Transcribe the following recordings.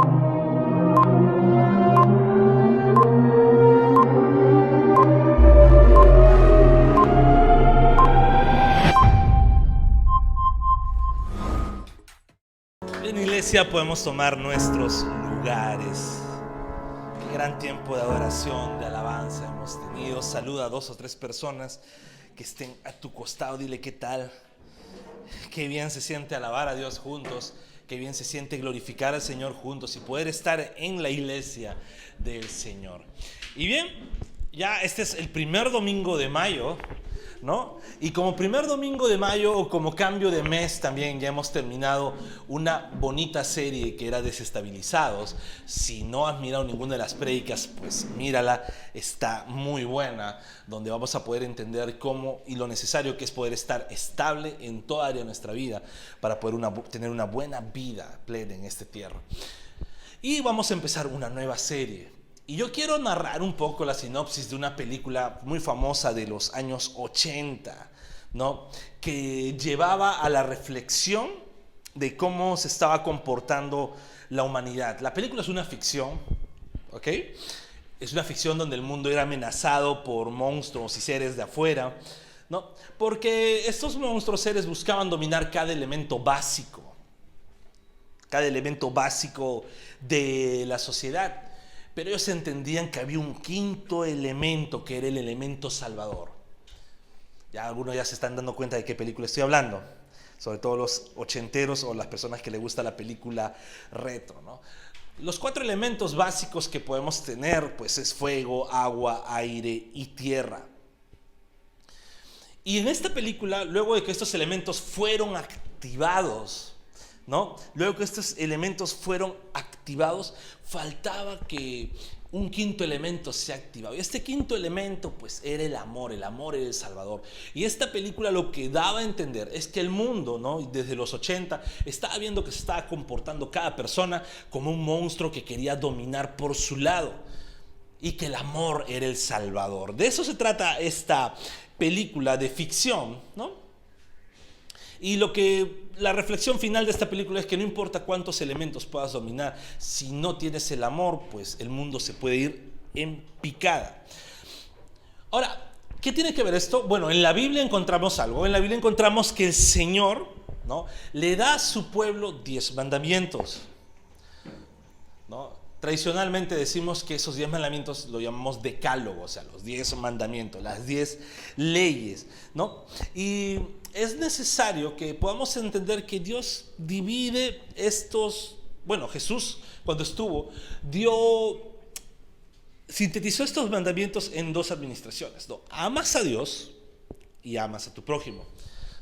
En iglesia podemos tomar nuestros lugares. Qué gran tiempo de adoración, de alabanza hemos tenido. Saluda a 2 o 3 personas que estén a tu costado. Dile: ¿qué tal? Qué bien se siente alabar a Dios juntos. Qué bien se siente glorificar al Señor juntos y poder estar en la iglesia del Señor. Y bien, ya este es el primer domingo de mayo, ¿no? Y como primer domingo de mayo, o como cambio de mes también, ya hemos terminado una bonita serie que era Desestabilizados. Si no has mirado ninguna de las prédicas, pues mírala, está muy buena, donde vamos a poder entender cómo y lo necesario que es poder estar estable en toda área de nuestra vida para poder tener una buena vida plena en esta tierra. Y vamos a empezar una nueva serie. Y yo quiero narrar un poco la sinopsis de una película muy famosa de los años 80, ¿no? Que llevaba a la reflexión de cómo se estaba comportando la humanidad. La película es una ficción, ¿ok? Es una ficción donde el mundo era amenazado por monstruos y seres de afuera, ¿no? Porque estos monstruos seres buscaban dominar cada elemento básico de la sociedad. Pero ellos entendían que había un quinto elemento, que era el elemento salvador. Ya algunos ya se están dando cuenta de qué película estoy hablando, sobre todo los ochenteros o las personas que les gusta la película retro, ¿no? Los 4 elementos básicos que podemos tener, pues, es fuego, agua, aire y tierra. Y en esta película, luego de que estos elementos fueron activados, ¿no? Luego que estos elementos fueron activados, faltaba que un quinto elemento sea activado. Y este quinto elemento, pues, era el amor era el salvador. Y esta película lo que daba a entender es que el mundo, ¿no? Desde los 80, estaba viendo que se estaba comportando cada persona como un monstruo que quería dominar por su lado. Y que el amor era el salvador. De eso se trata esta película de ficción, ¿no? Y la reflexión final de esta película es que no importa cuántos elementos puedas dominar, si no tienes el amor, pues el mundo se puede ir en picada. Ahora, ¿qué tiene que ver esto? Bueno, en la Biblia encontramos algo. En la Biblia encontramos que el Señor, ¿no?, le da a su pueblo 10 mandamientos, ¿no? Tradicionalmente decimos que esos 10 mandamientos lo llamamos decálogo, o sea, los 10 mandamientos, las 10 leyes, ¿no? Y es necesario que podamos entender que Dios divide Jesús, cuando estuvo, sintetizó estos mandamientos en 2 administraciones, ¿no? Amas a Dios y amas a tu prójimo.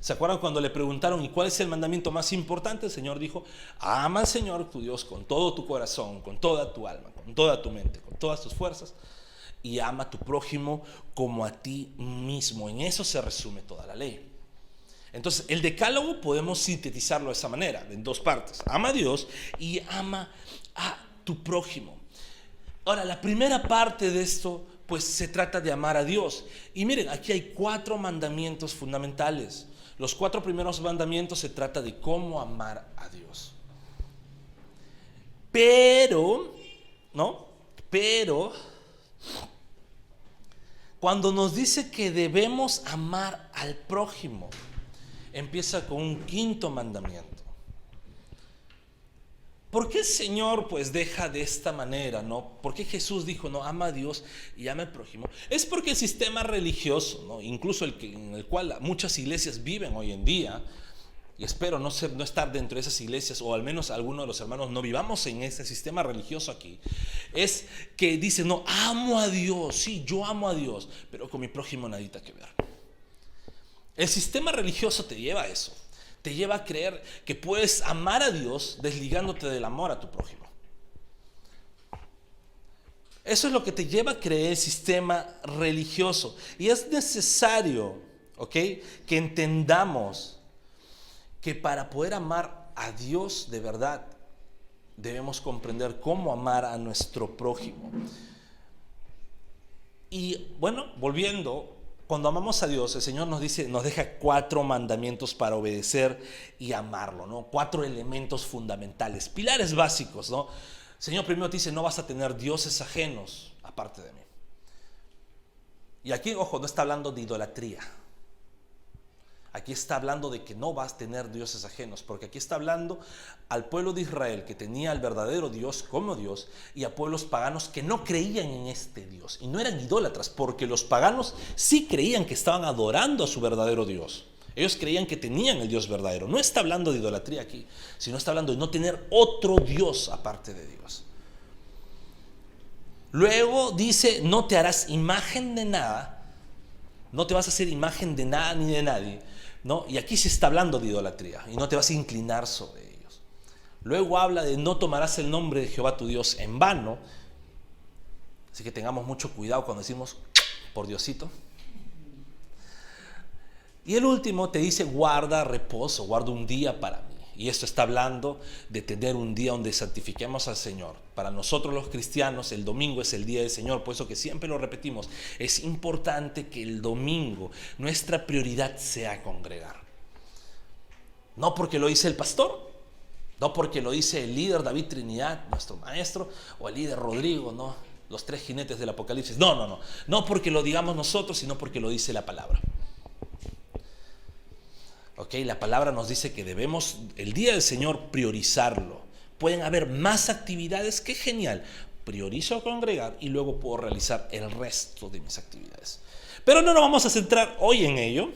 ¿Se acuerdan cuando le preguntaron: ¿y cuál es el mandamiento más importante? El Señor dijo: ama al Señor tu Dios con todo tu corazón, con toda tu alma, con toda tu mente, con todas tus fuerzas, y ama a tu prójimo como a ti mismo. En eso se resume toda la ley. Entonces, el decálogo podemos sintetizarlo de esa manera, en 2 partes: ama a Dios y ama a tu prójimo. Ahora, la primera parte de esto, pues, se trata de amar a Dios. Y miren, aquí hay 4 mandamientos fundamentales. Los 4 primeros mandamientos se trata de cómo amar a Dios. Pero cuando nos dice que debemos amar al prójimo, empieza con un 5.º mandamiento. ¿Por qué el Señor, pues, deja de esta manera, no? ¿Por qué Jesús dijo: no, ama a Dios y ama al prójimo? Es porque el sistema religioso, ¿no?, incluso en el cual muchas iglesias viven hoy en día, y espero no estar dentro de esas iglesias, o al menos algunos de los hermanos no vivamos en ese sistema religioso aquí, es que dicen: no, amo a Dios, sí, yo amo a Dios, pero con mi prójimo nadita que ver. El sistema religioso te lleva a eso. Te lleva a creer que puedes amar a Dios desligándote del amor a tu prójimo. Eso es lo que te lleva a creer el sistema religioso. Y es necesario, ¿ok?, que entendamos que para poder amar a Dios de verdad, debemos comprender cómo amar a nuestro prójimo. Y bueno, volviendo, cuando amamos a Dios, el Señor nos deja 4 mandamientos para obedecer y amarlo, ¿no? 4 elementos fundamentales, pilares básicos, ¿no? Señor primero te dice, no vas a tener dioses ajenos aparte de mí. Y aquí, ojo, no está hablando de idolatría. Aquí está hablando de que no vas a tener dioses ajenos, porque aquí está hablando al pueblo de Israel que tenía al verdadero Dios como Dios, y a pueblos paganos que no creían en este Dios y no eran idólatras, porque los paganos sí creían que estaban adorando a su verdadero Dios. Ellos creían que tenían el Dios verdadero. No está hablando de idolatría aquí, sino está hablando de no tener otro Dios aparte de Dios. Luego dice, no te harás imagen de nada, no te vas a hacer imagen de nada ni de nadie, ¿no? Y aquí se está hablando de idolatría, y no te vas a inclinar sobre ellos. Luego habla de no tomarás el nombre de Jehová tu Dios en vano. Así que tengamos mucho cuidado cuando decimos por Diosito. Y el último te dice, guarda reposo, guarda un día para mí. Y esto está hablando de tener un día donde santifiquemos al Señor. Para nosotros los cristianos el domingo es el día del Señor, por eso que siempre lo repetimos. Es importante que el domingo nuestra prioridad sea congregar. No porque lo dice el pastor, no porque lo dice el líder David Trinidad, nuestro maestro, o el líder Rodrigo, no, los 3 jinetes del Apocalipsis. No porque lo digamos nosotros, sino porque lo dice la palabra. La palabra nos dice que debemos el día del Señor priorizarlo. Pueden haber más actividades, que genial. Priorizo congregar y luego puedo realizar el resto de mis actividades. Pero no nos vamos a centrar hoy en ello,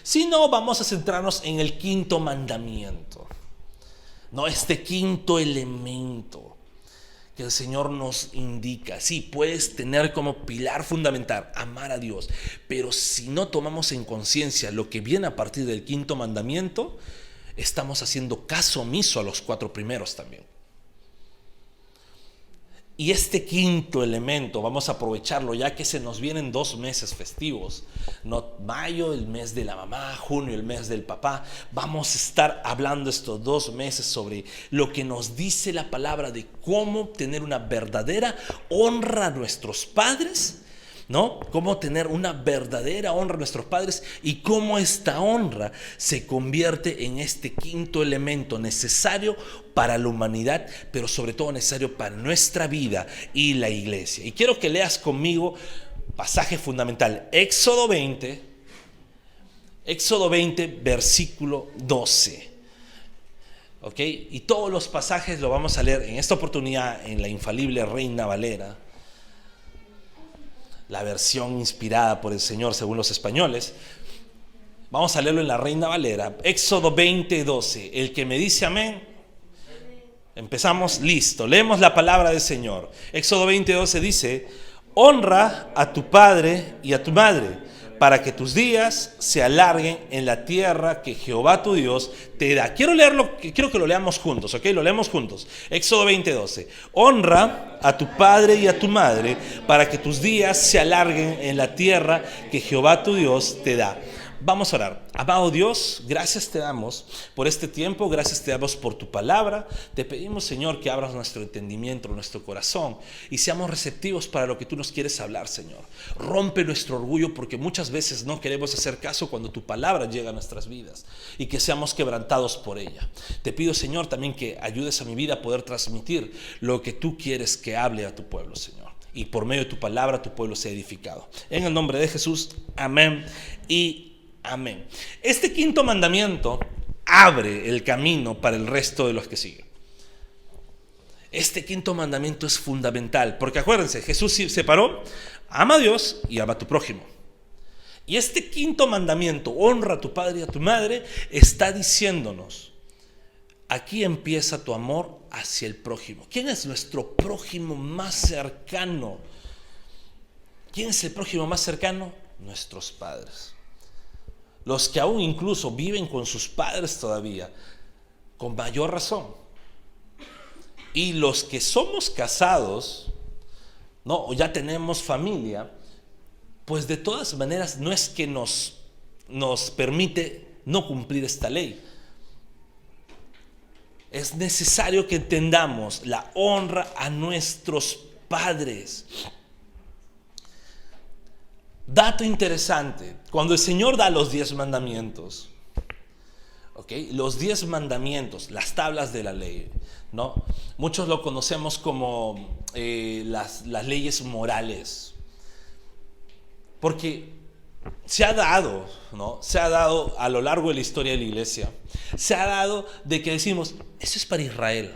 sino vamos a centrarnos en el 5.º mandamiento. No, este 5.º elemento que el Señor nos indica. Sí, puedes tener como pilar fundamental amar a Dios, pero si no tomamos en conciencia lo que viene a partir del 5.º mandamiento, estamos haciendo caso omiso a los 4 primeros también. Y este 5.º elemento vamos a aprovecharlo, ya que se nos vienen 2 meses festivos, no, mayo, el mes de la mamá, junio, el mes del papá. Vamos a estar hablando estos 2 meses sobre lo que nos dice la palabra de cómo tener una verdadera honra a nuestros padres, ¿no? Cómo tener una verdadera honra a nuestros padres y cómo esta honra se convierte en este 5.º elemento necesario para la humanidad, pero sobre todo necesario para nuestra vida y la iglesia. Y quiero que leas conmigo pasaje fundamental, Éxodo 20, versículo 12. Y todos los pasajes lo vamos a leer en esta oportunidad en la infalible Reina Valera, la versión inspirada por el Señor según los españoles. Vamos a leerlo en la Reina Valera, Éxodo 20, 12. El que me dice amén. Empezamos, listo, leemos la palabra del Señor. Éxodo 20, 12 dice: honra a tu padre y a tu madre, para que tus días se alarguen en la tierra que Jehová tu Dios te da. Quiero que lo leamos juntos, Lo leemos juntos. Éxodo 20, 12. Honra a tu padre y a tu madre, para que tus días se alarguen en la tierra que Jehová tu Dios te da. Vamos a orar. Amado Dios, gracias te damos por este tiempo, gracias te damos por tu palabra. Te pedimos, Señor, que abras nuestro entendimiento, nuestro corazón, y seamos receptivos para lo que tú nos quieres hablar, Señor. Rompe nuestro orgullo, porque muchas veces no queremos hacer caso cuando tu palabra llega a nuestras vidas, y que seamos quebrantados por ella. Te pido, Señor, también que ayudes a mi vida a poder transmitir lo que tú quieres que hable a tu pueblo, Señor. Y por medio de tu palabra tu pueblo sea edificado. En el nombre de Jesús, amén y amén. Este 5.º mandamiento abre el camino para el resto de los que siguen. Este 5.º mandamiento es fundamental, porque acuérdense, Jesús se paró: ama a Dios y ama a tu prójimo. Y este 5.º mandamiento, honra a tu padre y a tu madre, está diciéndonos: aquí empieza tu amor hacia el prójimo. ¿Quién es nuestro prójimo más cercano? ¿Quién es el prójimo más cercano? Nuestros padres. Los que aún incluso viven con sus padres todavía, con mayor razón. Y los que somos casados, ¿no? O ya tenemos familia, pues de todas maneras no es que nos permite no cumplir esta ley. Es necesario que entendamos la honra a nuestros padres. Dato interesante: cuando el Señor da los 10 mandamientos, ¿ok? Los 10 mandamientos, las tablas de la ley, ¿no? Muchos lo conocemos como las leyes morales, porque se ha dado, ¿no? Se ha dado a lo largo de la historia de la iglesia, se ha dado de que decimos, eso es para Israel.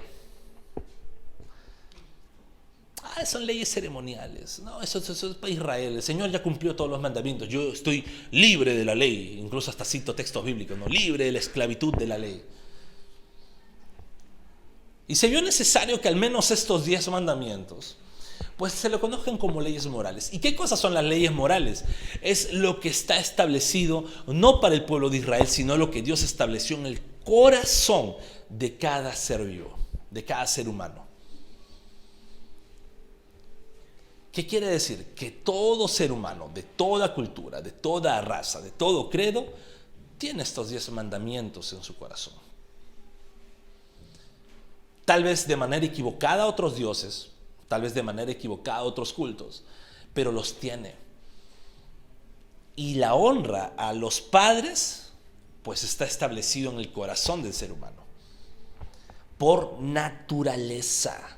Son leyes ceremoniales, no, eso es para Israel. El Señor ya cumplió todos los mandamientos. Yo estoy libre de la ley, incluso hasta cito textos bíblicos, ¿no? Libre de la esclavitud de la ley. Y se vio necesario que al menos estos 10 mandamientos pues se lo conozcan como leyes morales. ¿Y qué cosas son las leyes morales? Es lo que está establecido no para el pueblo de Israel, sino lo que Dios estableció en el corazón de cada ser vivo, de cada ser humano. ¿Qué quiere decir? Que todo ser humano, de toda cultura, de toda raza, de todo credo, tiene estos 10 mandamientos en su corazón. Tal vez de manera equivocada a otros dioses, tal vez de manera equivocada a otros cultos, pero los tiene. Y la honra a los padres, pues está establecido en el corazón del ser humano. Por naturaleza.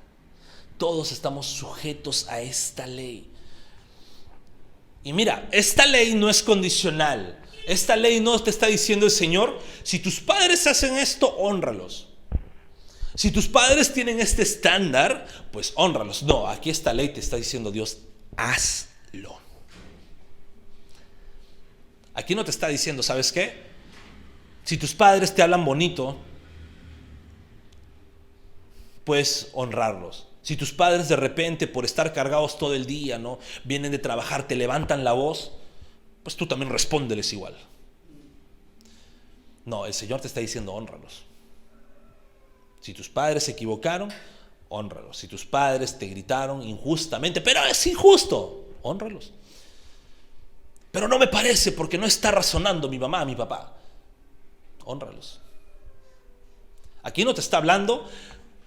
Todos estamos sujetos a esta ley. Y mira, esta ley no es condicional. Esta ley no te está diciendo el Señor, si tus padres hacen esto, hónralos. Si tus padres tienen este estándar, pues hónralos. No, aquí esta ley te está diciendo Dios, hazlo. Aquí no te está diciendo, ¿sabes qué? Si tus padres te hablan bonito, puedes honrarlos. Si tus padres de repente, por estar cargados todo el día, ¿no?, vienen de trabajar, te levantan la voz, pues tú también respóndeles igual. No, el Señor te está diciendo, hónralos. Si tus padres se equivocaron, hónralos. Si tus padres te gritaron injustamente, pero es injusto, hónralos. Pero no me parece porque no está razonando mi mamá, mi papá, hónralos. Aquí no te está hablando,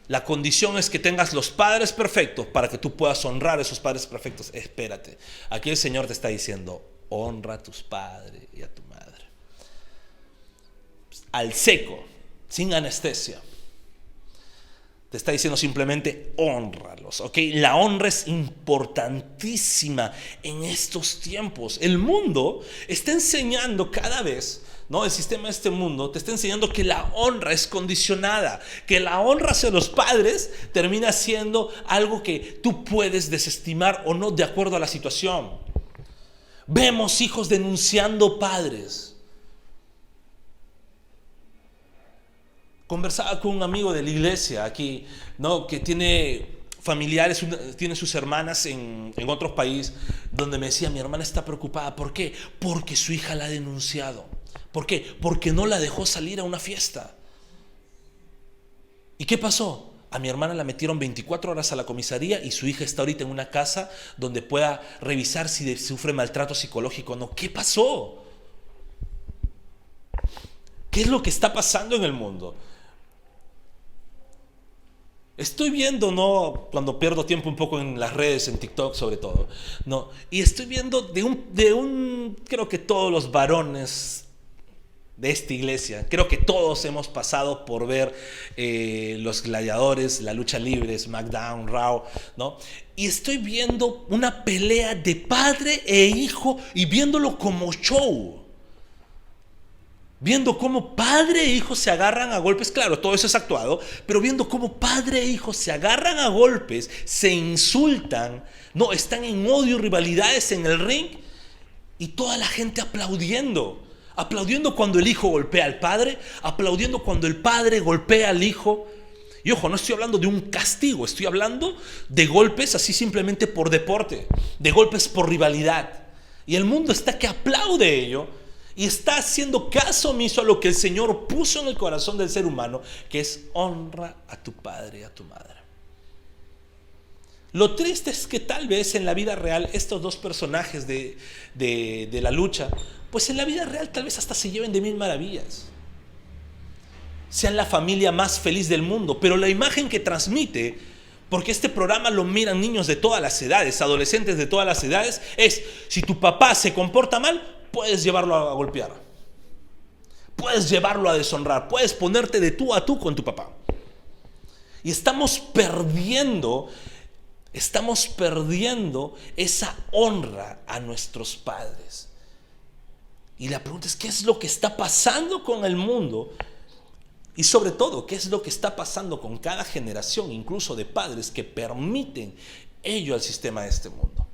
la condición es que tengas los padres perfectos para que tú puedas honrar a esos padres perfectos. Espérate, aquí el Señor te está diciendo, honra a tus padres y a tu madre. Al seco, sin anestesia. Te está diciendo simplemente hónralos, ¿ok? La honra es importantísima en estos tiempos. El mundo está enseñando cada vez, ¿no? El sistema de este mundo te está enseñando que la honra es condicionada, que la honra hacia los padres termina siendo algo que tú puedes desestimar o no de acuerdo a la situación. Vemos hijos denunciando padres. Conversaba con un amigo de la iglesia aquí, ¿no?, que tiene familiares, tiene sus hermanas en otros países, donde me decía, mi hermana está preocupada. ¿Por qué? Porque su hija la ha denunciado. ¿Por qué? Porque no la dejó salir a una fiesta. ¿Y qué pasó? A mi hermana la metieron 24 horas a la comisaría y su hija está ahorita en una casa donde pueda revisar si sufre maltrato psicológico o no. ¿Qué pasó? ¿Qué es lo que está pasando en el mundo? Estoy viendo, ¿no?, cuando pierdo tiempo un poco en las redes, en TikTok sobre todo, ¿no?, y estoy viendo creo que todos los varones de esta iglesia, creo que todos hemos pasado por ver Los Gladiadores, la lucha libre, SmackDown, Raw, ¿no? Y estoy viendo una pelea de padre e hijo y viéndolo como show. Viendo cómo padre e hijo se agarran a golpes, claro, todo eso es actuado, pero viendo cómo padre e hijo se agarran a golpes, se insultan, no, están en odio y rivalidades en el ring, y toda la gente aplaudiendo cuando el hijo golpea al padre, aplaudiendo cuando el padre golpea al hijo. Y ojo, no estoy hablando de un castigo, estoy hablando de golpes así simplemente por deporte, de golpes por rivalidad. Y el mundo está que aplaude ello. Y está haciendo caso omiso a lo que el Señor puso en el corazón del ser humano, que es honra a tu padre y a tu madre. Lo triste es que tal vez en la vida real estos dos personajes de la lucha, pues en la vida real tal vez hasta se lleven de mil maravillas. Sean la familia más feliz del mundo, pero la imagen que transmite, porque este programa lo miran niños de todas las edades, adolescentes de todas las edades, es: si tu papá se comporta mal, puedes llevarlo a golpear. puedes llevarlo a deshonrar, puedes ponerte de tú a tú con tu papá. Y estamos perdiendo esa honra a nuestros padres. Y la pregunta es, ¿qué es lo que está pasando con el mundo? Y sobre todo, ¿qué es lo que está pasando con cada generación, incluso de padres, que permiten ello al sistema de este mundo?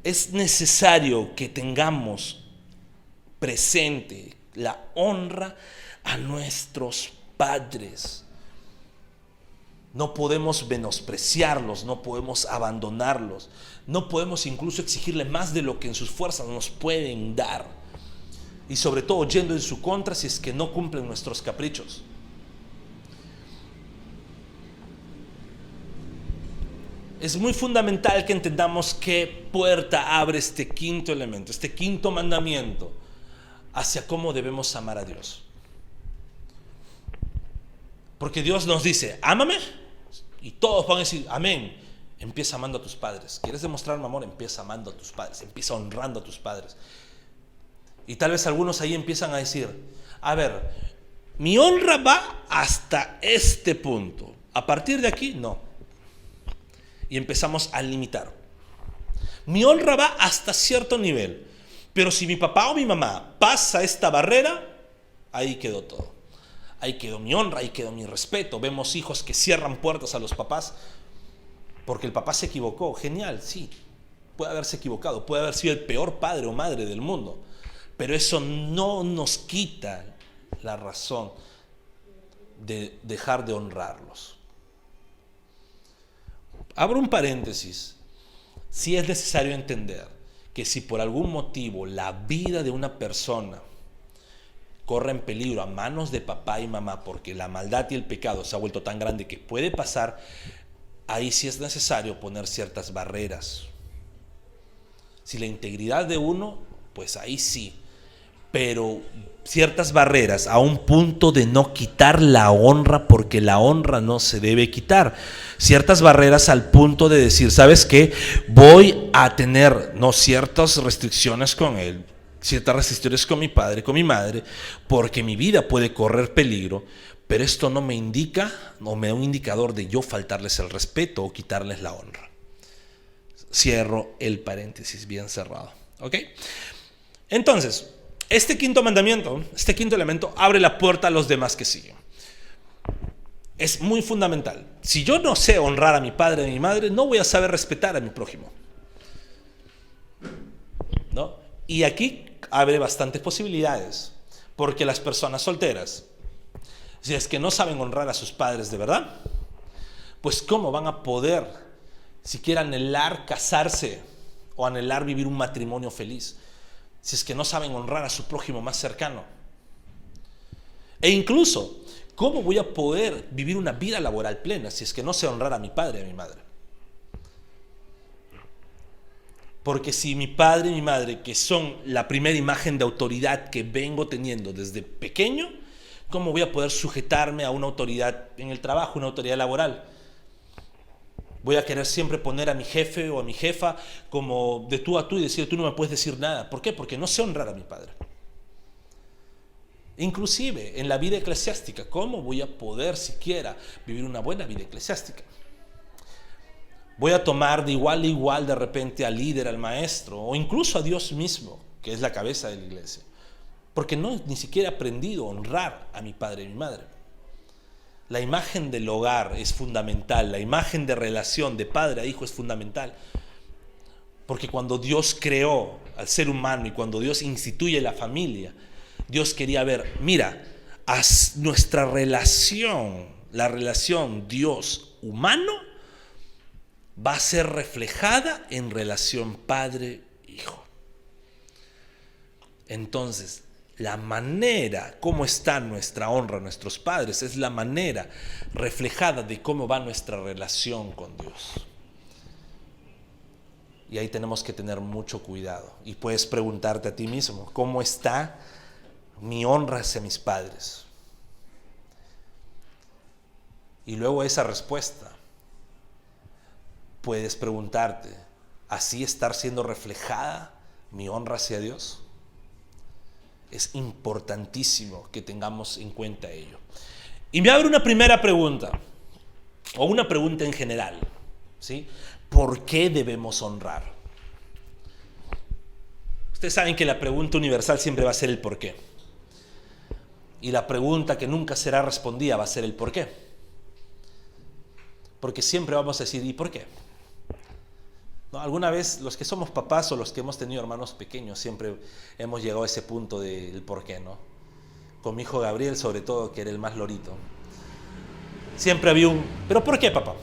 Es necesario que tengamos presente la honra a nuestros padres. No podemos menospreciarlos, no podemos abandonarlos, no podemos incluso exigirle más de lo que en sus fuerzas nos pueden dar. Y sobre todo yendo en su contra si es que no cumplen nuestros caprichos. Es muy fundamental que entendamos qué puerta abre este quinto elemento, este quinto mandamiento hacia cómo debemos amar a Dios. Porque Dios nos dice, ámame, y todos van a decir, amén. Empieza amando a tus padres. ¿Quieres demostrarme amor? Empieza amando a tus padres, empieza honrando a tus padres. Y tal vez algunos ahí empiezan a decir, a ver, mi honra va hasta este punto. A partir de aquí, no. Y empezamos a limitar. Mi honra va hasta cierto nivel. Pero si mi papá o mi mamá pasa esta barrera, ahí quedó todo. Ahí quedó mi honra, ahí quedó mi respeto. Vemos hijos que cierran puertas a los papás porque el papá se equivocó. Genial, sí. Puede haberse equivocado. Puede haber sido el peor padre o madre del mundo. Pero eso no nos quita la razón de dejar de honrarlos. Abro un paréntesis. Sí es necesario entender que si por algún motivo la vida de una persona corre en peligro a manos de papá y mamá porque la maldad y el pecado se ha vuelto tan grande que puede pasar, ahí sí es necesario poner ciertas barreras. Si la integridad de uno, pues ahí sí. Pero ciertas barreras a un punto de no quitar la honra, porque la honra no se debe quitar. Ciertas barreras al punto de decir, ¿sabes qué? Voy a tener ciertas restricciones con él, ciertas restricciones con mi padre, con mi madre, porque mi vida puede correr peligro, pero esto no me indica, no me da un indicador de yo faltarles el respeto o quitarles la honra. Cierro el paréntesis bien cerrado. ¿Ok? Entonces, este quinto mandamiento, este quinto elemento, abre la puerta a los demás que siguen. Es muy fundamental. Si yo no sé honrar a mi padre y a mi madre, no voy a saber respetar a mi prójimo. ¿No? Y aquí abre bastantes posibilidades, porque las personas solteras, si es que no saben honrar a sus padres de verdad, pues ¿cómo van a poder siquiera anhelar casarse o anhelar vivir un matrimonio feliz? Si es que no saben honrar a su prójimo más cercano. E incluso, ¿cómo voy a poder vivir una vida laboral plena si es que no sé honrar a mi padre y a mi madre? Porque si mi padre y mi madre, que son la primera imagen de autoridad que vengo teniendo desde pequeño, ¿cómo voy a poder sujetarme a una autoridad en el trabajo, una autoridad laboral? Voy a querer siempre poner a mi jefe o a mi jefa como de tú a tú y decir, tú no me puedes decir nada. ¿Por qué? Porque no sé honrar a mi padre. Inclusive en la vida eclesiástica, ¿cómo voy a poder siquiera vivir una buena vida eclesiástica? Voy a tomar de igual a igual de repente al líder, al maestro, o incluso a Dios mismo, que es la cabeza de la iglesia. Porque ni siquiera he aprendido a honrar a mi padre y mi madre. La imagen del hogar es fundamental, la imagen de relación de padre a hijo es fundamental. Porque cuando Dios creó al ser humano y cuando Dios instituye la familia, Dios quería ver, mira, nuestra relación, la relación Dios-humano, va a ser reflejada en relación padre-hijo. Entonces, la manera como está nuestra honra a nuestros padres es la manera reflejada de cómo va nuestra relación con Dios. Y ahí tenemos que tener mucho cuidado. Y puedes preguntarte a ti mismo, ¿cómo está mi honra hacia mis padres? Y luego esa respuesta, puedes preguntarte, ¿así estar siendo reflejada mi honra hacia Dios? Es importantísimo que tengamos en cuenta ello. Y me abre una primera pregunta, o una pregunta en general, ¿sí? ¿Por qué debemos honrar? Ustedes saben que la pregunta universal siempre va a ser el por qué. Y la pregunta que nunca será respondida va a ser el por qué. Porque siempre vamos a decir, ¿y por qué? ¿No? Alguna vez los que somos papás o los que hemos tenido hermanos pequeños siempre hemos llegado a ese punto del por qué, ¿no? Con mi hijo Gabriel sobre todo, que era el más lorito. Siempre había un, ¿pero por qué, papá?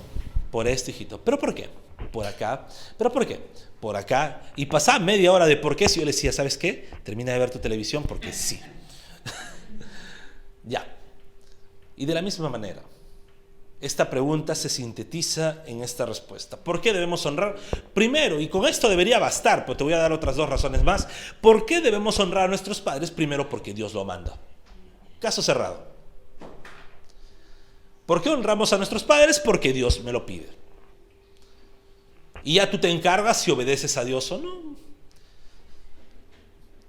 Por esto, hijito. ¿Pero por qué? Por acá. ¿Pero por qué? Por acá. Y pasaba media hora de por qué si yo le decía, ¿sabes qué? Termina de ver tu televisión porque sí. Ya. Y de la misma manera, esta pregunta se sintetiza en esta respuesta. ¿Por qué debemos honrar? Primero, y con esto debería bastar, pero te voy a dar otras 2 razones más. ¿Por qué debemos honrar a nuestros padres? Primero, porque Dios lo manda. Caso cerrado. ¿Por qué honramos a nuestros padres? Porque Dios me lo pide. Y ya tú te encargas si obedeces a Dios o no.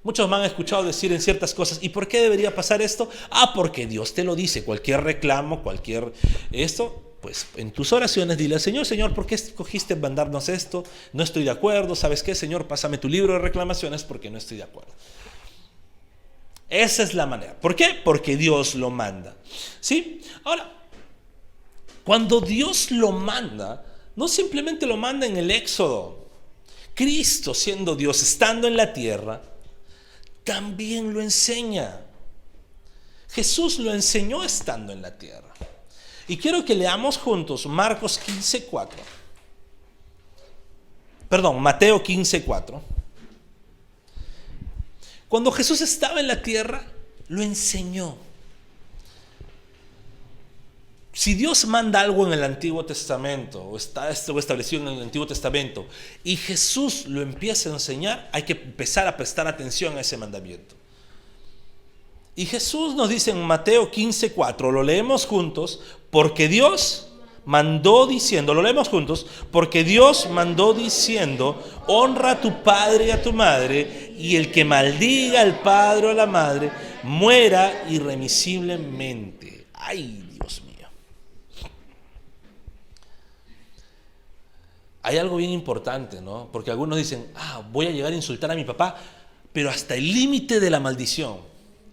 Muchos me han escuchado decir en ciertas cosas, ¿y por qué debería pasar esto? Porque Dios te lo dice. Cualquier reclamo, cualquier esto, pues en tus oraciones dile al Señor, Señor, ¿por qué escogiste mandarnos esto? No estoy de acuerdo. ¿Sabes qué, Señor? Pásame tu libro de reclamaciones porque no estoy de acuerdo. Esa es la manera. ¿Por qué? Porque Dios lo manda. ¿Sí? Ahora, cuando Dios lo manda, no simplemente lo manda en el Éxodo. Cristo, siendo Dios, estando en la tierra, también lo enseña. Jesús lo enseñó estando en la tierra. Y quiero que leamos juntos Marcos 15:4. Perdón, Mateo 15:4. Cuando Jesús estaba en la tierra, lo enseñó. Si Dios manda algo en el Antiguo Testamento, o está establecido en el Antiguo Testamento, y Jesús lo empieza a enseñar, hay que empezar a prestar atención a ese mandamiento. Y Jesús nos dice en Mateo 15:4, lo leemos juntos, porque Dios mandó diciendo, lo leemos juntos, porque Dios mandó diciendo, honra a tu padre y a tu madre, y el que maldiga al padre o a la madre, muera irremisiblemente. ¡Ay, Dios mío! Hay algo bien importante, ¿no? Porque algunos dicen, voy a llegar a insultar a mi papá, pero hasta el límite de la maldición.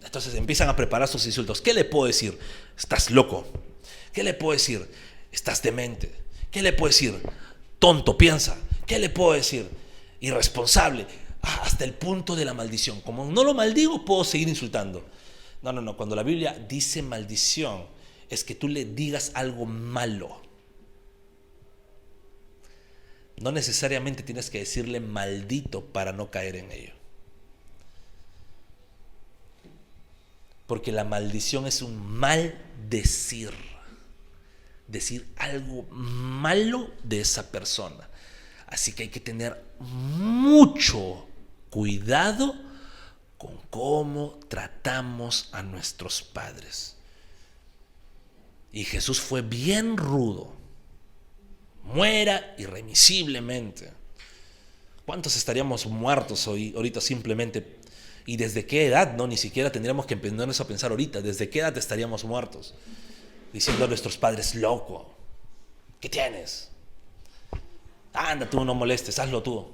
Entonces empiezan a preparar sus insultos. ¿Qué le puedo decir? Estás loco. ¿Qué le puedo decir? Estás demente. ¿Qué le puedo decir? Tonto, piensa. ¿Qué le puedo decir? Irresponsable. Hasta el punto de la maldición. Como no lo maldigo, puedo seguir insultando. No. Cuando la Biblia dice maldición, es que tú le digas algo malo. No necesariamente tienes que decirle maldito para no caer en ello. Porque la maldición es un maldecir. Decir algo malo de esa persona. Así que hay que tener mucho cuidado con cómo tratamos a nuestros padres. Y Jesús fue bien rudo. Muera irremisiblemente. ¿Cuántos estaríamos muertos hoy, ahorita simplemente? ¿Y desde qué edad? No, ni siquiera tendríamos que empezarnos a pensar ahorita. ¿Desde qué edad estaríamos muertos? Diciendo a nuestros padres, loco, ¿qué tienes? Anda, tú no molestes, hazlo tú.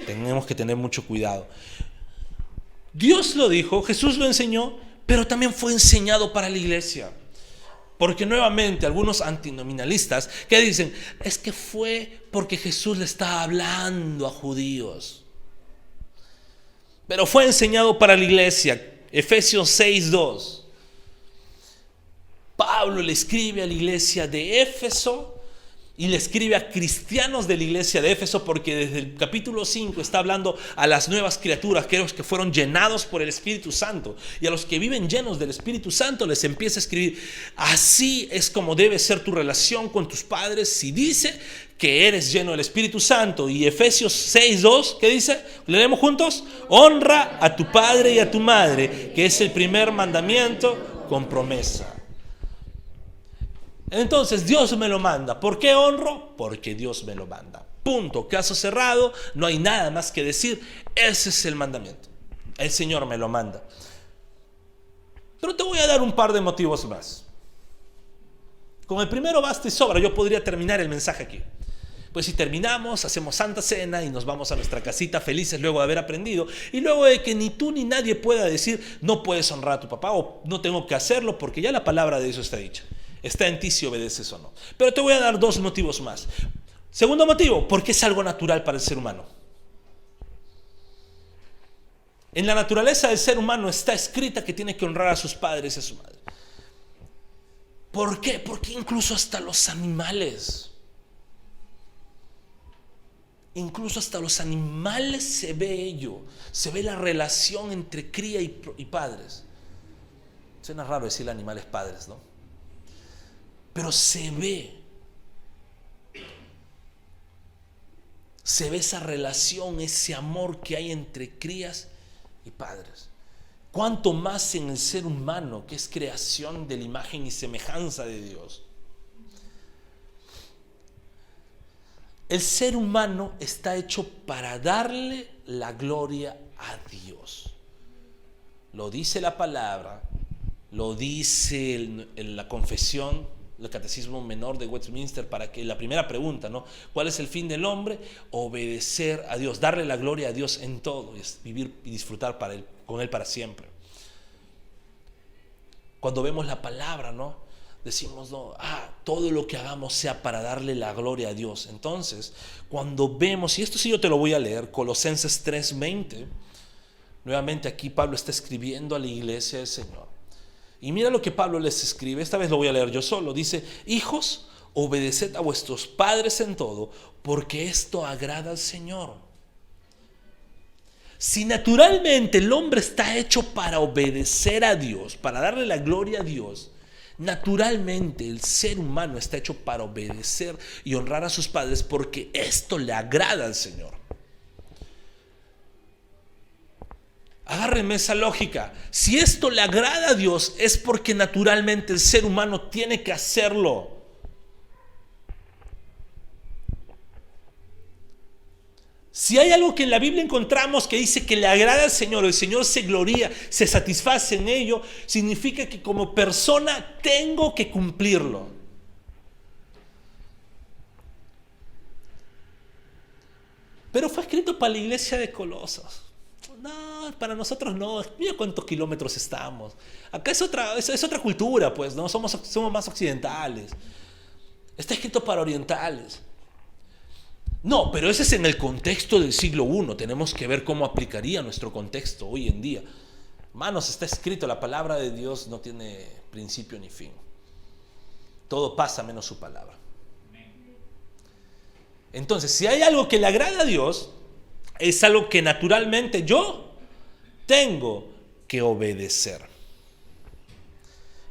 Tenemos que tener mucho cuidado. Dios lo dijo, Jesús lo enseñó, pero también fue enseñado para la iglesia. Porque nuevamente algunos antinominalistas que dicen, es que fue porque Jesús le estaba hablando a judíos. Pero fue enseñado para la iglesia. Efesios 6:2. Pablo le escribe a la iglesia de Éfeso y le escribe a cristianos de la iglesia de Éfeso, porque desde el capítulo 5 está hablando a las nuevas criaturas, aquellos que fueron llenados por el Espíritu Santo, y a los que viven llenos del Espíritu Santo les empieza a escribir, así es como debe ser tu relación con tus padres si dice que eres lleno del Espíritu Santo. Y Efesios 6:2, ¿qué dice? ¿Leemos juntos? Honra a tu padre y a tu madre, que es el primer mandamiento con promesa. Entonces Dios me lo manda. ¿Por qué honro? Porque Dios me lo manda. Punto, caso cerrado, no hay nada más que decir. Ese es el mandamiento. El Señor me lo manda. Pero te voy a dar un par de motivos más. Con el primero basta y sobra. Yo podría terminar el mensaje aquí. Pues si terminamos, hacemos Santa Cena y nos vamos a nuestra casita felices luego de haber aprendido, y luego de que ni tú ni nadie pueda decir no puedes honrar a tu papá o no tengo que hacerlo, porque ya la palabra de Dios está dicha. Está en ti si obedeces o no. Pero te voy a dar dos motivos más. Segundo motivo, porque es algo natural para el ser humano. En la naturaleza del ser humano está escrita que tiene que honrar a sus padres y a su madre. ¿Por qué? Porque incluso hasta los animales se ve ello, se ve la relación entre cría y padres. Suena raro decirle animales padres, ¿no? Pero se ve esa relación, ese amor que hay entre crías y padres. Cuánto más en el ser humano, que es creación de la imagen y semejanza de Dios. El ser humano está hecho para darle la gloria a Dios. Lo dice la palabra, lo dice en la confesión, el catecismo menor de Westminster, para que la primera pregunta, ¿no? ¿Cuál es el fin del hombre? Obedecer a Dios, darle la gloria a Dios en todo, y vivir y disfrutar con Él para siempre. Cuando vemos la palabra, ¿no? Decimos, no, todo lo que hagamos sea para darle la gloria a Dios. Entonces, cuando vemos, y esto sí yo te lo voy a leer, Colosenses 3:20, nuevamente aquí Pablo está escribiendo a la iglesia del Señor. Y mira lo que Pablo les escribe, esta vez lo voy a leer yo solo. Dice, hijos, obedeced a vuestros padres en todo, porque esto agrada al Señor. Si naturalmente el hombre está hecho para obedecer a Dios, para darle la gloria a Dios, naturalmente el ser humano está hecho para obedecer y honrar a sus padres porque esto le agrada al Señor. Agárrenme esa lógica. Si esto le agrada a Dios es porque naturalmente el ser humano tiene que hacerlo. Si hay algo que en la Biblia encontramos que dice que le agrada al Señor, el Señor se gloría, se satisface en ello, significa que como persona tengo que cumplirlo. Pero fue escrito para la iglesia de Colosas. No, para nosotros no. Mira cuántos kilómetros estamos. Acá es otra cultura, pues, ¿no? Somos más occidentales. Está escrito para orientales. No, pero ese es en el contexto del siglo I. Tenemos que ver cómo aplicaría nuestro contexto hoy en día. Hermanos, está escrito, la palabra de Dios no tiene principio ni fin. Todo pasa menos su palabra. Entonces, si hay algo que le agrada a Dios, es algo que naturalmente yo tengo que obedecer.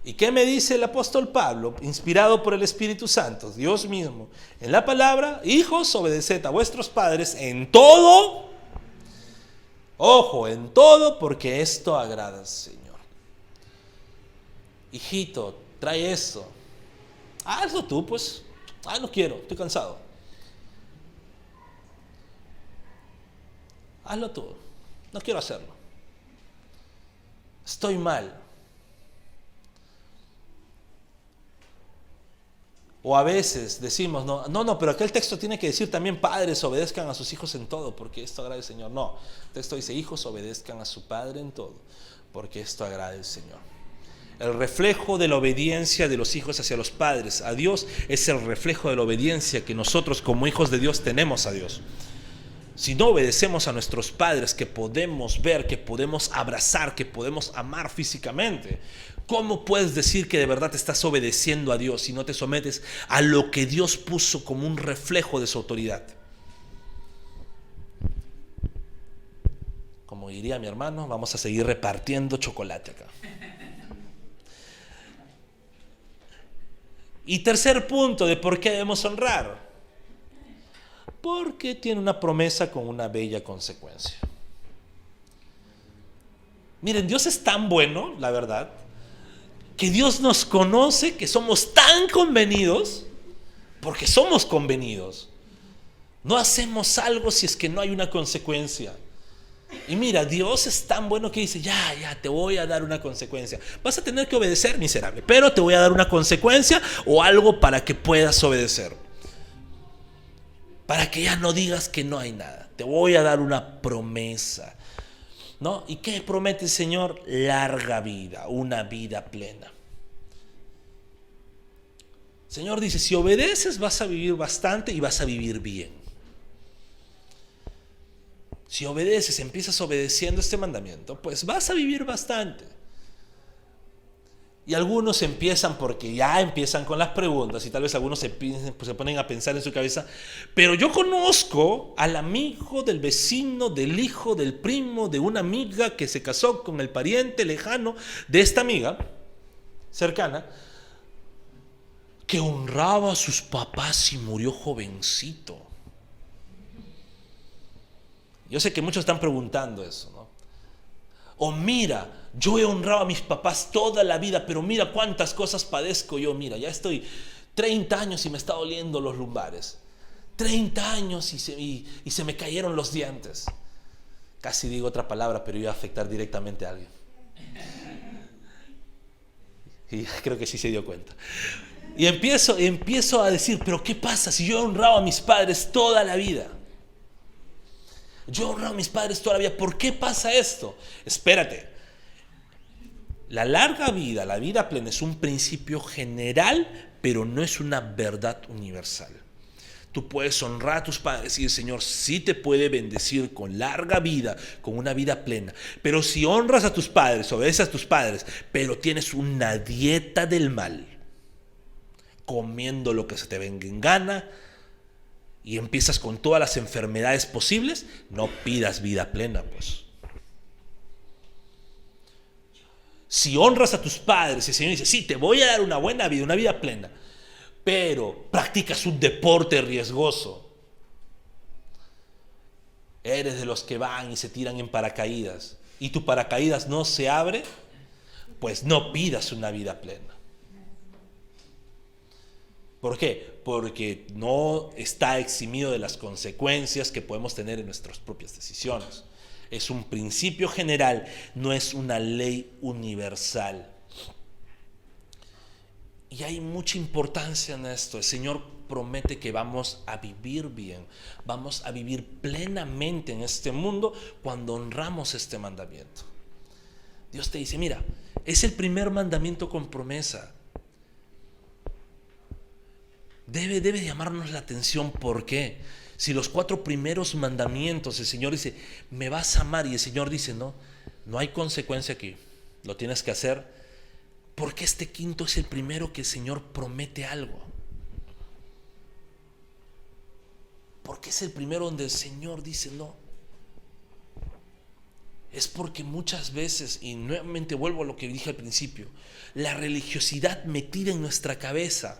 ¿Y qué me dice el apóstol Pablo, inspirado por el Espíritu Santo, Dios mismo, en la palabra? Hijos, obedeced a vuestros padres en todo. Ojo, en todo, porque esto agrada al Señor. Hijito, trae esto. Hazlo tú, pues. No quiero, estoy cansado. Hazlo tú. No quiero hacerlo. Estoy mal. O a veces decimos, no, pero aquel texto tiene que decir también padres obedezcan a sus hijos en todo, porque esto agrada al Señor. No, el texto dice hijos obedezcan a su padre en todo, porque esto agrada al Señor. El reflejo de la obediencia de los hijos hacia los padres a Dios es el reflejo de la obediencia que nosotros como hijos de Dios tenemos a Dios. Si no obedecemos a nuestros padres, que podemos ver, que podemos abrazar, que podemos amar físicamente, ¿cómo puedes decir que de verdad te estás obedeciendo a Dios si no te sometes a lo que Dios puso como un reflejo de su autoridad? Como diría mi hermano, vamos a seguir repartiendo chocolate acá. Y tercer punto de por qué debemos honrar. Porque tiene una promesa con una bella consecuencia. Miren, Dios es tan bueno, la verdad, que Dios nos conoce, que somos tan convenidos, porque somos convenidos. No hacemos algo si es que no hay una consecuencia. Y mira, Dios es tan bueno que dice, ya, te voy a dar una consecuencia. Vas a tener que obedecer, miserable, pero te voy a dar una consecuencia o algo para que puedas obedecer. Para que ya no digas que no hay nada. Te voy a dar una promesa, ¿no? ¿Y qué promete el Señor? Larga vida, una vida plena. El Señor dice, si obedeces vas a vivir bastante y vas a vivir bien. Si obedeces, empiezas obedeciendo este mandamiento, pues vas a vivir bastante. Y algunos empiezan porque ya empiezan con las preguntas y tal vez algunos se ponen a pensar en su cabeza, pero yo conozco al amigo del vecino, del hijo, del primo, de una amiga que se casó con el pariente lejano de esta amiga cercana, que honraba a sus papás y murió jovencito. Yo sé que muchos están preguntando eso, ¿no? O mira, yo he honrado a mis papás toda la vida, pero mira cuántas cosas padezco yo. Mira, ya estoy 30 años y me está doliendo los lumbares. 30 años y se me cayeron los dientes. Casi digo otra palabra, pero iba a afectar directamente a alguien. Y creo que sí se dio cuenta. Y empiezo a decir, pero ¿qué pasa si yo he honrado a mis padres toda la vida? Yo he honrado a mis padres toda la vida. ¿Por qué pasa esto? Espérate. La larga vida, la vida plena, es un principio general, pero no es una verdad universal. Tú puedes honrar a tus padres y el Señor sí te puede bendecir con larga vida, con una vida plena. Pero si honras a tus padres, obedeces a tus padres, pero tienes una dieta del mal, comiendo lo que se te venga en gana, y empiezas con todas las enfermedades posibles, no pidas vida plena, pues. Si honras a tus padres, el Señor dice, sí, te voy a dar una buena vida, una vida plena, pero practicas un deporte riesgoso, eres de los que van y se tiran en paracaídas, y tu paracaídas no se abre, pues no pidas una vida plena. ¿Por qué? Porque no está eximido de las consecuencias que podemos tener en nuestras propias decisiones. Es un principio general, no es una ley universal. Y hay mucha importancia en esto. El Señor promete que vamos a vivir bien, vamos a vivir plenamente en este mundo cuando honramos este mandamiento. Dios te dice, mira, es el primer mandamiento con promesa. Debe llamarnos la atención. ¿Por qué? Si los 4 primeros mandamientos el Señor dice, me vas a amar, y el Señor dice, no hay consecuencia aquí, lo tienes que hacer. ¿Por qué este quinto es el primero que el Señor promete algo? ¿Por qué es el primero donde el Señor dice no? Es porque muchas veces, y nuevamente vuelvo a lo que dije al principio, la religiosidad metida en nuestra cabeza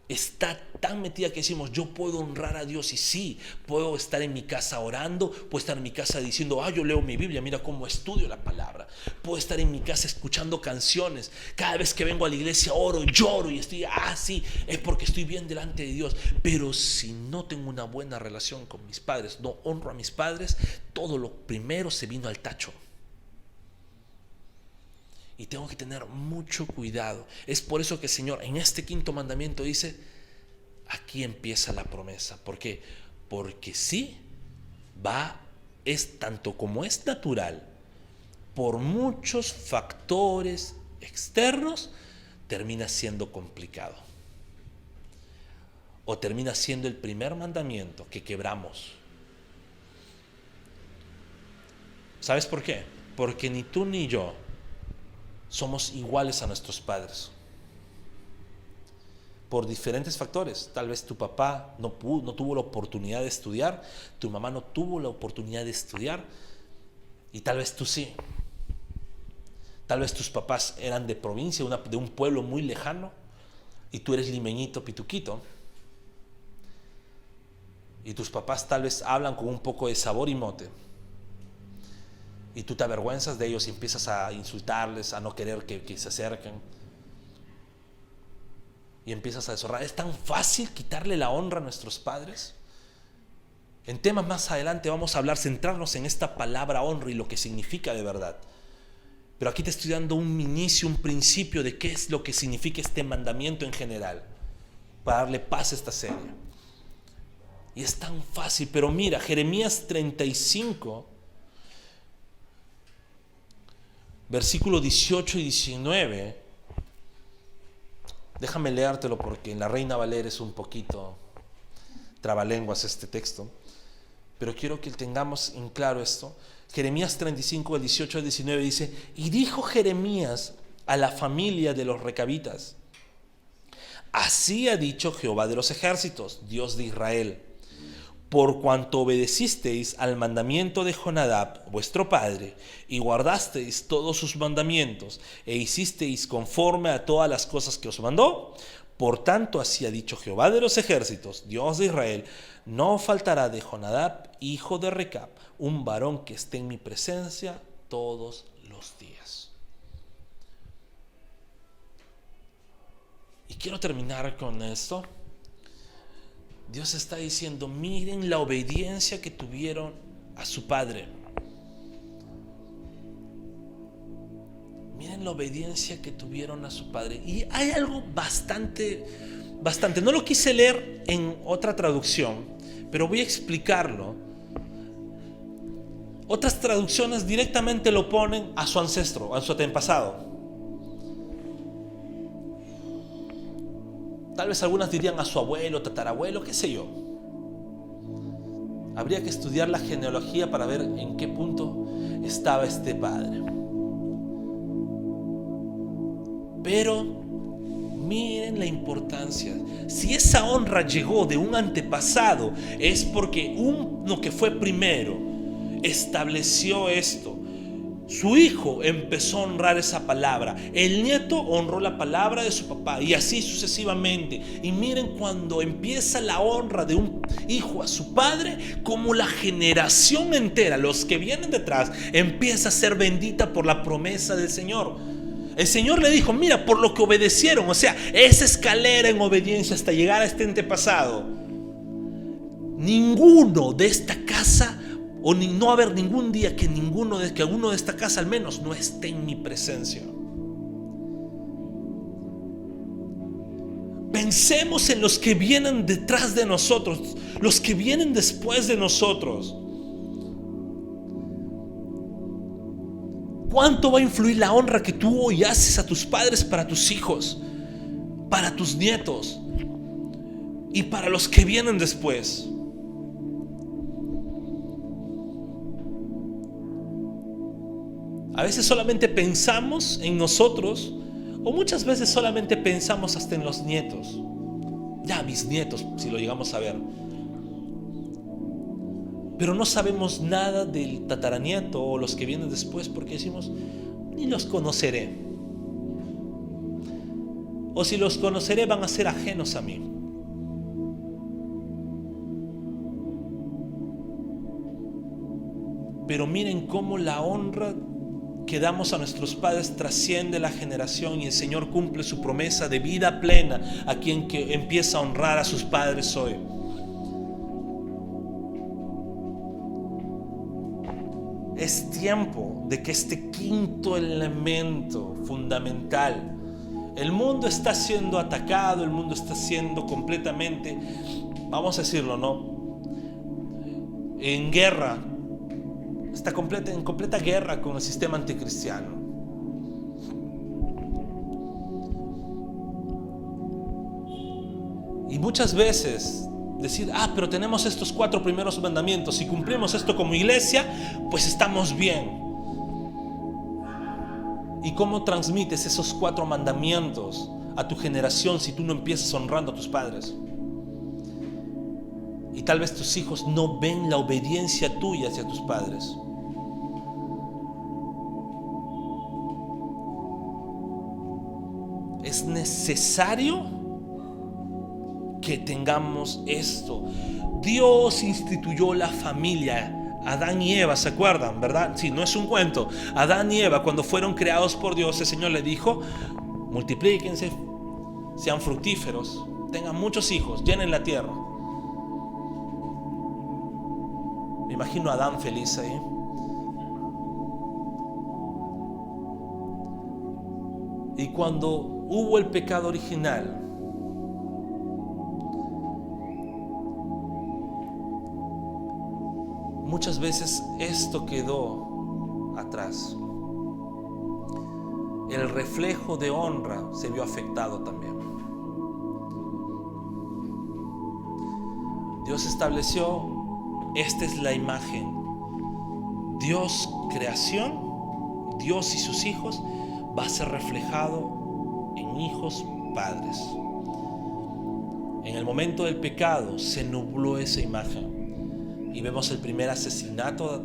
está tan metida que decimos, yo puedo honrar a Dios, y sí, puedo estar en mi casa orando, puedo estar en mi casa diciendo, yo leo mi Biblia, mira cómo estudio la palabra, puedo estar en mi casa escuchando canciones, cada vez que vengo a la iglesia oro, lloro y estoy, sí, es porque estoy bien delante de Dios. Pero si no tengo una buena relación con mis padres, no honro a mis padres, todo lo primero se vino al tacho. Y tengo que tener mucho cuidado. Es por eso que el Señor en este quinto mandamiento dice, aquí empieza la promesa. ¿Por qué? Porque sí, es tanto como es natural, por muchos factores externos, termina siendo complicado. O termina siendo el primer mandamiento que quebramos. ¿Sabes por qué? Porque ni tú ni yo somos iguales a nuestros padres. Por diferentes factores. Tal vez tu papá no tuvo la oportunidad de estudiar, tu mamá no tuvo la oportunidad de estudiar, y tal vez tú sí. Tal vez tus papás eran de provincia, de un pueblo muy lejano, y tú eres limeñito, pituquito. Y tus papás tal vez hablan con un poco de sabor y mote. Y tú te avergüenzas de ellos y empiezas a insultarles, a no querer que se acerquen. y empiezas a deshonrar. ¿Es tan fácil quitarle la honra a nuestros padres? En temas más adelante vamos a hablar, centrarnos en esta palabra honra y lo que significa de verdad. Pero aquí te estoy dando un inicio, un principio de qué es lo que significa este mandamiento en general, para darle paz a esta serie. Y es tan fácil, pero mira, Jeremías 35, versículos 18 y 19. Déjame leértelo porque en la Reina Valera es un poquito trabalenguas este texto. Pero quiero que tengamos en claro esto. Jeremías 35, del 18 al 19 dice: y dijo Jeremías a la familia de los recabitas: así ha dicho Jehová de los ejércitos, Dios de Israel: por cuanto obedecisteis al mandamiento de Jonadab, vuestro padre, y guardasteis todos sus mandamientos, e hicisteis conforme a todas las cosas que os mandó, por tanto así ha dicho Jehová de los ejércitos, Dios de Israel: no faltará de Jonadab, hijo de Recab, un varón que esté en mi presencia todos los días. Y quiero terminar con esto. Dios está diciendo: miren la obediencia que tuvieron a su padre. Miren la obediencia que tuvieron a su padre. Y hay algo bastante. No lo quise leer en otra traducción, pero voy a explicarlo. Otras traducciones directamente lo ponen a su ancestro, a su antepasado. Tal vez algunas dirían a su abuelo, tatarabuelo, qué sé yo. Habría que estudiar la genealogía para ver en qué punto estaba este padre. Pero miren la importancia. Si esa honra llegó de un antepasado, es porque uno que fue primero estableció esto. Su hijo empezó a honrar esa palabra. El nieto honró la palabra de su papá, y así sucesivamente. Y miren cuando empieza la honra de un hijo a su padre, como la generación entera, los que vienen detrás, empieza a ser bendita por la promesa del Señor. El Señor le dijo: mira, por lo que obedecieron, o sea, esa escalera en obediencia hasta llegar a este antepasado, ninguno de esta casa, o no haber ningún día que uno de esta casa al menos no esté en mi presencia. Pensemos en los que vienen detrás de nosotros, los que vienen después de nosotros. ¿Cuánto va a influir la honra que tú hoy haces a tus padres para tus hijos, para tus nietos y para los que vienen después? A veces solamente pensamos en nosotros, o muchas veces solamente pensamos hasta en los nietos, ya bisnietos si lo llegamos a ver, pero no sabemos nada del tataranieto o los que vienen después, porque decimos: ni los conoceré, o si los conoceré van a ser ajenos a mí. Pero miren cómo la honra que damos a nuestros padres trasciende la generación, y el Señor cumple su promesa de vida plena a quien que empieza a honrar a sus padres hoy. Es tiempo de que este quinto elemento fundamental, el mundo está siendo atacado, el mundo está siendo completamente, vamos a decirlo, ¿no?, en guerra. Está en completa guerra con el sistema anticristiano. Y muchas veces decir: pero tenemos estos 4 primeros mandamientos, si cumplimos esto como iglesia, pues estamos bien. ¿Y cómo transmites esos 4 mandamientos a tu generación si tú no empiezas honrando a tus padres? Y tal vez tus hijos no ven la obediencia tuya hacia tus padres. Es necesario que tengamos esto. Dios instituyó la familia. Adán y Eva, ¿se acuerdan? ¿Verdad? Sí, no es un cuento. Adán y Eva, cuando fueron creados por Dios, el Señor le dijo: multiplíquense, sean fructíferos, tengan muchos hijos, llenen la tierra. Me imagino a Adán feliz ahí. Y cuando hubo el pecado original, muchas veces esto quedó atrás. El reflejo de honra se vio afectado también. Dios estableció, esta es la imagen. Dios creación, Dios y sus hijos, va a ser reflejado en hijos padres. En el momento del pecado se nubló esa imagen y vemos el primer asesinato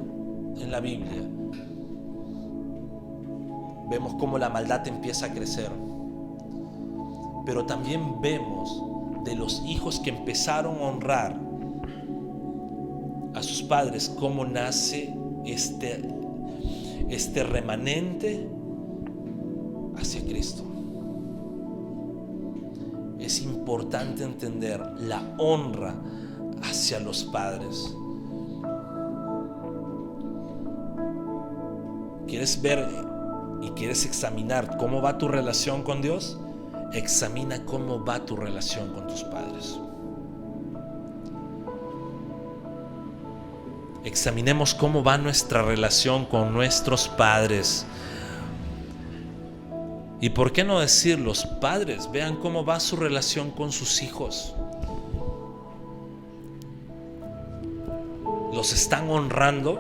en la Biblia. Vemos cómo la maldad empieza a crecer, pero también vemos de los hijos que empezaron a honrar a sus padres cómo nace este remanente hacia Cristo. Es importante entender la honra hacia los padres. ¿Quieres ver y quieres examinar cómo va tu relación con Dios? Examina cómo va tu relación con tus padres. Examinemos cómo va nuestra relación con nuestros padres. Y por qué no decir, los padres, vean cómo va su relación con sus hijos. ¿Los están honrando?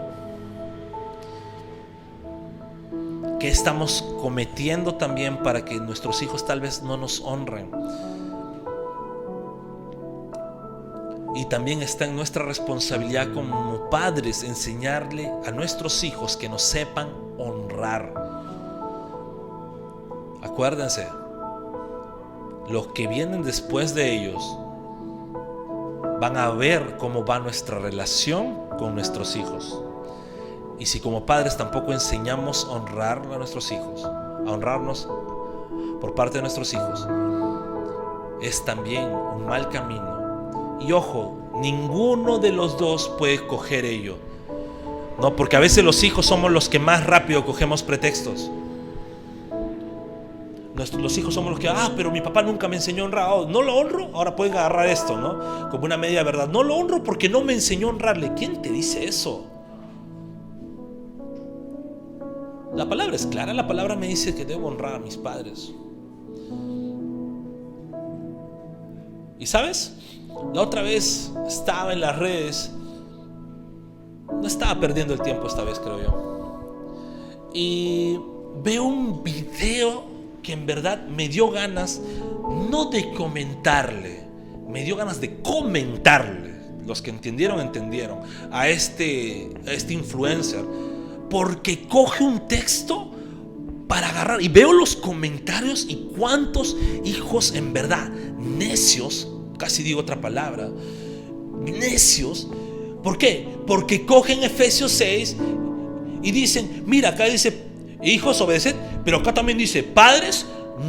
¿Qué estamos cometiendo también para que nuestros hijos tal vez no nos honren? Y también está en nuestra responsabilidad como padres enseñarle a nuestros hijos que nos sepan honrar. Acuérdense, los que vienen después de ellos van a ver cómo va nuestra relación con nuestros hijos. Y si como padres tampoco enseñamos a honrar a nuestros hijos, a honrarnos por parte de nuestros hijos, es también un mal camino. Y ojo, ninguno de los dos puede coger ello, ¿no? Porque a veces los hijos somos los que más rápido cogemos pretextos. Los hijos somos los que, pero mi papá nunca me enseñó a honrar. No lo honro, ahora pueden agarrar esto, ¿no? Como una media verdad. No lo honro porque no me enseñó a honrarle. ¿Quién te dice eso? La palabra es clara, la palabra me dice que debo honrar a mis padres. ¿Y sabes? La otra vez estaba en las redes, no estaba perdiendo el tiempo esta vez, creo yo, y veo un video que en verdad me dio ganas, no de comentarle, me dio ganas de comentarle. Los que entendieron, a este influencer, porque coge un texto para agarrar, y veo los comentarios y cuántos hijos en verdad necios, casi digo otra palabra, necios. ¿Por qué? Porque cogen Efesios 6 y dicen, mira, acá dice hijos obedeced, pero acá también dice padres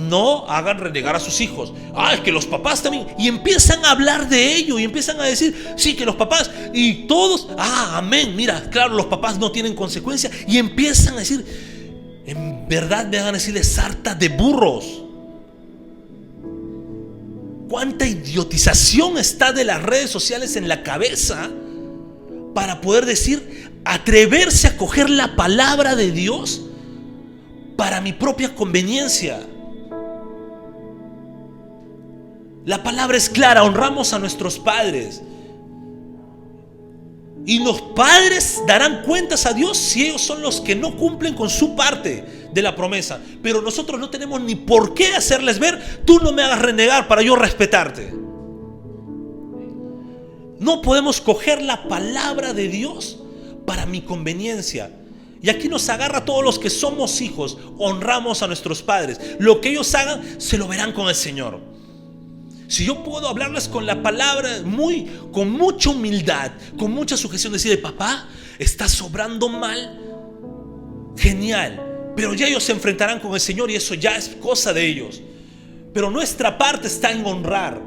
no hagan renegar a sus hijos. Es que los papás también, y empiezan a hablar de ello y empiezan a decir, sí, que los papás y todos, amén, mira, claro, los papás no tienen consecuencia, y empiezan a decir, en verdad me van a decirle sarta de burros. Cuánta idiotización está de las redes sociales en la cabeza para poder decir, atreverse a coger la palabra de Dios para mi propia conveniencia. La palabra es clara, honramos a nuestros padres. Y los padres darán cuentas a Dios si ellos son los que no cumplen con su parte de la promesa. Pero nosotros no tenemos ni por qué hacerles ver, tú no me hagas renegar para yo respetarte. No podemos coger la palabra de Dios para mi conveniencia. Y aquí nos agarra a todos los que somos hijos, honramos a nuestros padres. Lo que ellos hagan, se lo verán con el Señor. Si yo puedo hablarles con la palabra con mucha humildad, con mucha sujeción, decirle, papá, estás obrando mal, genial, pero ya ellos se enfrentarán con el Señor y eso ya es cosa de ellos. Pero nuestra parte está en honrar.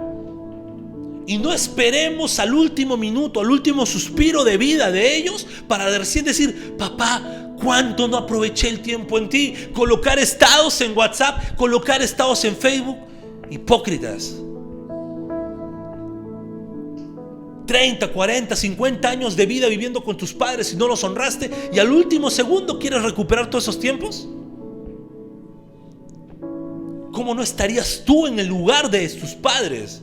Y no esperemos al último minuto, al último suspiro de vida de ellos para recién decir: papá, ¿cuánto no aproveché el tiempo en ti? Colocar estados en WhatsApp, colocar estados en Facebook. Hipócritas. 30, 40, 50 años de vida viviendo con tus padres y no los honraste, y al último segundo quieres recuperar todos esos tiempos. ¿Cómo no estarías tú en el lugar de tus padres?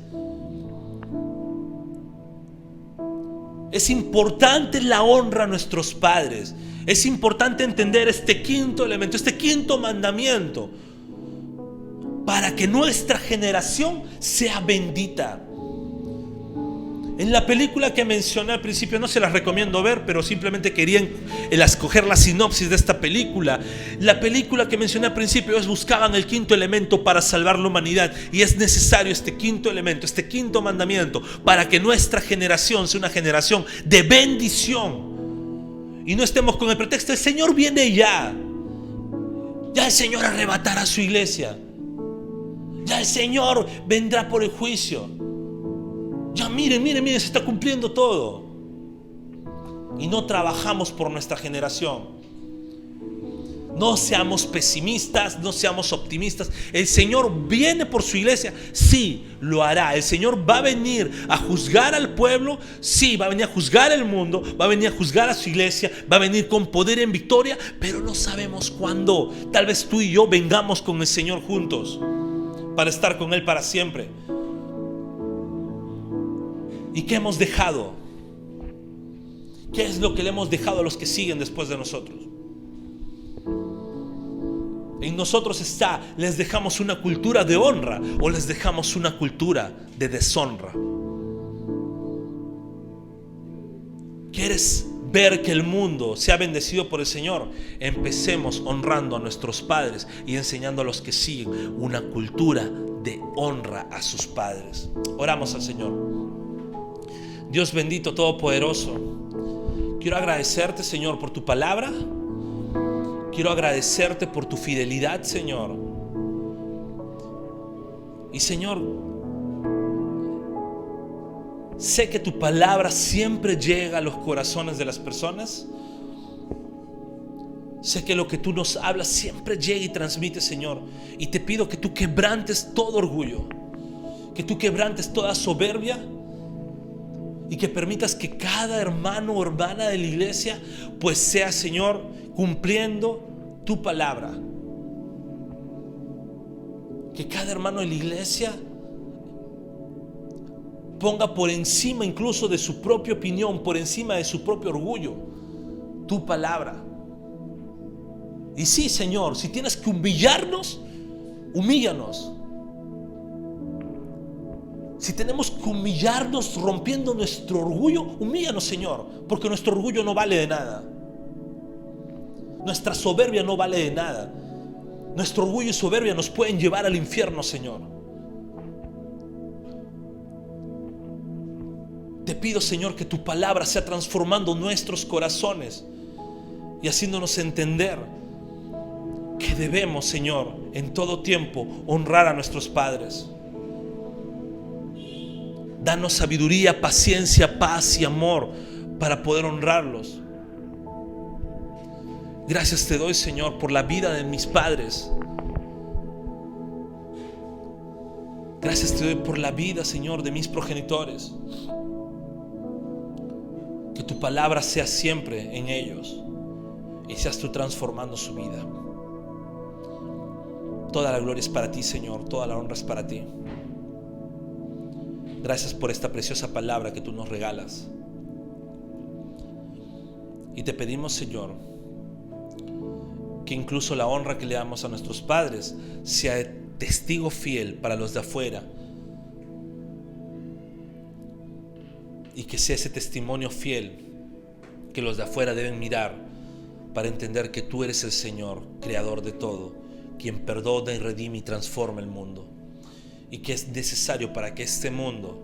Es importante la honra a nuestros padres. Es importante entender este quinto elemento, este quinto mandamiento, para que nuestra generación sea bendita. En la película que mencioné al principio, no se las recomiendo ver, pero simplemente quería escoger la sinopsis de esta película. La película que mencioné al principio, ellos buscaban el quinto elemento para salvar la humanidad, y es necesario este quinto elemento, este quinto mandamiento, para que nuestra generación sea una generación de bendición. Y no estemos con el pretexto: el Señor viene ya. Ya el Señor arrebatará su iglesia. Ya el Señor vendrá por el juicio. Ya miren, se está cumpliendo todo. Y no trabajamos por nuestra generación. No seamos pesimistas, no seamos optimistas. El Señor viene por su iglesia, sí, lo hará. El Señor va a venir a juzgar al pueblo, sí, va a venir a juzgar el mundo, va a venir a juzgar a su iglesia, va a venir con poder en victoria, pero no sabemos cuándo. Tal vez tú y yo vengamos con el Señor juntos para estar con Él para siempre. ¿Y qué hemos dejado? ¿Qué es lo que le hemos dejado a los que siguen después de nosotros? En nosotros está: ¿les dejamos una cultura de honra o les dejamos una cultura de deshonra? ¿Quieres ver que el mundo sea bendecido por el Señor? Empecemos honrando a nuestros padres y enseñando a los que siguen una cultura de honra a sus padres. Oramos al Señor. Dios bendito, todopoderoso, quiero agradecerte, Señor, por tu palabra. Quiero agradecerte por tu fidelidad, Señor. Y Señor, sé que tu palabra siempre llega a los corazones de las personas. Sé que lo que tú nos hablas siempre llega y transmite, Señor. Y te pido que tú quebrantes todo orgullo, que tú quebrantes toda soberbia, y que permitas que cada hermano o hermana de la iglesia pues sea, Señor, cumpliendo tu palabra. Que cada hermano de la iglesia ponga por encima incluso de su propia opinión, por encima de su propio orgullo, tu palabra. Y sí, Señor, si tienes que humillarnos, humíllanos. Si tenemos que humillarnos rompiendo nuestro orgullo, humíllanos, Señor, porque nuestro orgullo no vale de nada. Nuestra soberbia no vale de nada. Nuestro orgullo y soberbia nos pueden llevar al infierno, Señor. Te pido, Señor, que tu palabra sea transformando nuestros corazones y haciéndonos entender que debemos, Señor, en todo tiempo honrar a nuestros padres. Danos sabiduría, paciencia, paz y amor para poder honrarlos. Gracias te doy, Señor, por la vida de mis padres. Gracias te doy por la vida, Señor, de mis progenitores. Que tu palabra sea siempre en ellos y seas tú transformando su vida. Toda la gloria es para ti, Señor. Toda la honra es para ti. Gracias por esta preciosa palabra que tú nos regalas. Y te pedimos, Señor, que incluso la honra que le damos a nuestros padres sea testigo fiel para los de afuera. Y que sea ese testimonio fiel que los de afuera deben mirar para entender que tú eres el Señor, creador de todo, quien perdona y redime y transforma el mundo. Y que es necesario para que este mundo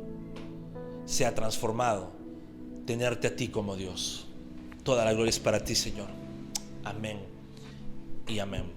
sea transformado, tenerte a ti como Dios. Toda la gloria es para ti, Señor. Amén y amén.